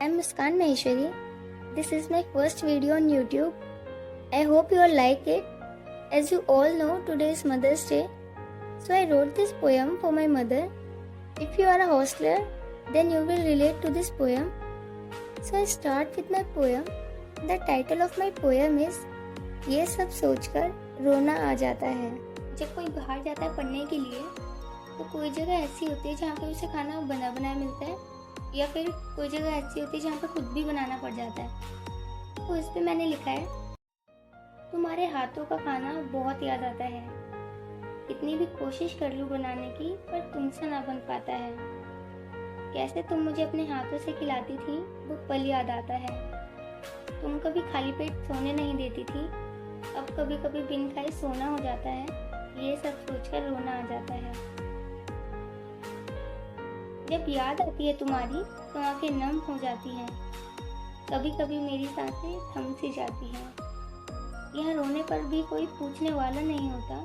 I'm Muskan Maheshwari. This is my first video on YouTube. I hope you all like it. As you all know, today is Mother's Day. So I wrote this poem for my mother. If you are a hostler, then you will relate to this poem. So I start with my poem. The title of my poem is ये सब सोचकर रोना आ जाता है। जब कोई बाहर जाता है पढ़ने के लिए तो कोई जगह ऐसी होती है जहाँ पे उसे खाना बना बनाया मिलता है, या फिर कोई जगह ऐसी होती है जहाँ पे खुद भी बनाना पड़ जाता है। तो इस पे मैंने लिखा है, तुम्हारे हाथों का खाना बहुत याद आता है। कितनी भी कोशिश कर लूँ बनाने की, पर तुमसे ना बन पाता है। कैसे तुम मुझे अपने हाथों से खिलाती थी, वो पल याद आता है। तुम कभी खाली पेट सोने नहीं देती थी, अब कभी कभी बिन खाए सोना हो जाता है। ये सब सोचकर रोना आ जाता है। जब याद आती है तुम्हारी तो आंखें नम हो जाती हैं। कभी कभी मेरी सांसें थम सी जाती हैं। यहाँ रोने पर भी कोई पूछने वाला नहीं होता।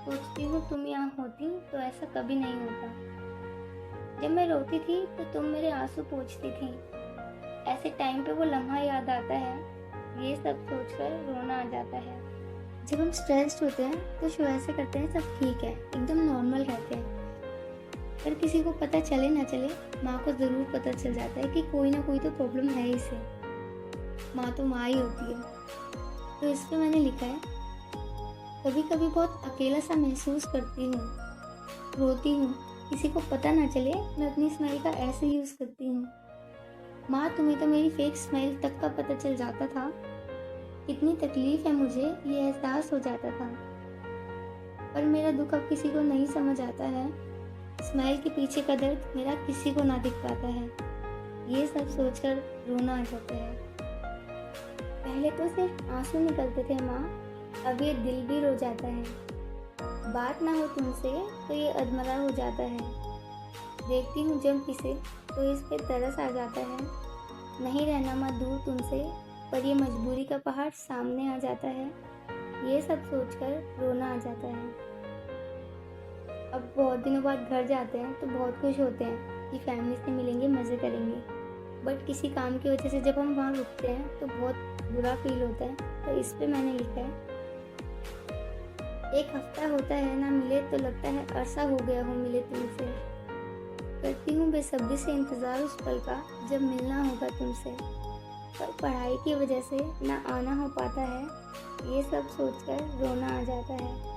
सोचती हूँ तुम यहाँ होती तो ऐसा कभी नहीं होता। जब मैं रोती थी तो तुम मेरे आंसू पोंछती थी। ऐसे टाइम पे वो लम्हा याद आता है। ये सब सोचकर रोना आ जाता है। जब हम स्ट्रेस्ड होते हैं तो शो ऐसे करते हैं, सब ठीक है, एकदम नॉर्मल रहते हैं। पर किसी को पता चले ना चले, माँ को ज़रूर पता चल जाता है कि कोई ना कोई तो प्रॉब्लम है इसे। माँ तो माँ ही होती है। तो इस पे मैंने लिखा है, कभी कभी बहुत अकेला सा महसूस करती हूँ, रोती हूँ, किसी को पता ना चले मैं अपनी स्माइल का ऐसे यूज़ करती हूँ। माँ तुम्हें तो मेरी फेक स्माइल तक का पता चल जाता था। कितनी तकलीफ है मुझे ये एहसास हो जाता था। पर मेरा दुख अब किसी को नहीं समझ आता है। स्माइल के पीछे का दर्द मेरा किसी को ना दिख पाता है। ये सब सोचकर रोना आ जाता है। पहले तो सिर्फ आंसू निकलते थे माँ, अब ये दिल भी रो जाता है। बात ना हो तुमसे तो ये अधमरा हो जाता है। देखती हूँ जब इसे तो इस पे तरस आ जाता है। नहीं रहना माँ दूर तुमसे, पर ये मजबूरी का पहाड़ सामने आ जाता है। ये सब सोचकर रोना आ जाता है। अब बहुत दिनों बाद घर जाते हैं तो बहुत खुश होते हैं कि फैमिली से मिलेंगे, मज़े करेंगे। बट किसी काम की वजह से जब हम वहाँ रुकते हैं तो बहुत बुरा फील होता है। तो इस पे मैंने लिखा है, एक हफ्ता होता है ना मिले तो लगता है अरसा हो गया हो मिले तुमसे। करती हूँ बेसब्री से इंतज़ार उस पल का जब मिलना होगा तुमसे। पर पढ़ाई की वजह से ना आना हो पाता है। ये सब सोचकर रोना आ जाता है।